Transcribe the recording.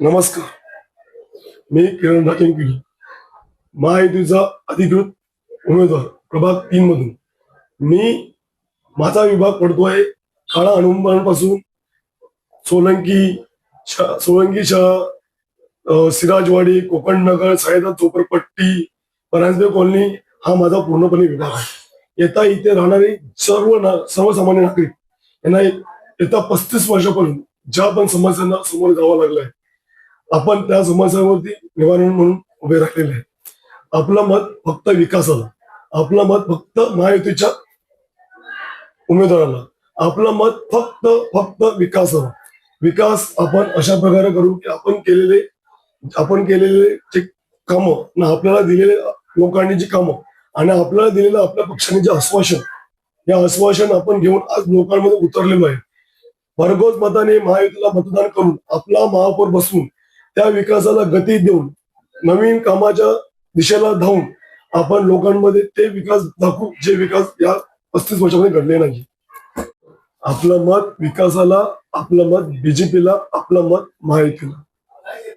नमस्कार. मी किरण राजनगिरी, महायुतीचा अधिकृत उमेदवार प्रभाग 3 मधून. मी माझा विभाग पडतोय काळा हनुमानपासून सोलंकी सिराजवाडी, कोकणनगर, सायदा चोपरपट्टी, परांजपे कॉलनी हा माझा पूर्णपणे विभाग आहे. येता इथे राहणारे सर्वसामान्य नागरिक यांना येत्या 35 वर्षापर्यंत ज्या पण समस्यांना समोर जावं लागलंय, आपण त्या समस्यांवरती निवारण म्हणून उभे राहिलेले आहे. आपलं मत फक्त विकासाला, आपलं मत फक्त महायुतीच्या उमेदवाराला, आपलं मत फक्त विकासाला. विकास आपण अशा प्रकारे करू की आपण केलेले जे कामं ना, आपल्याला दिलेले लोकांनी जी कामं आणि आपल्याला दिलेलं आपल्या पक्षाने जे आश्वासन, या आश्वासन आपण घेऊन आज लोकांमध्ये उतरलेलो आहे. भरघोस मताने महायुतीला मतदान करून आपला महापौर बसवून त्या विकासाला गती देऊन नवीन कामाच्या दिशेला धावून आपण लोकांमध्ये ते विकास दाखवू जे विकास या 35 वर्षामध्ये घडले नाही. आपलं मत विकासाला, आपलं मत बीजेपीला, आपलं मत महायुतीला.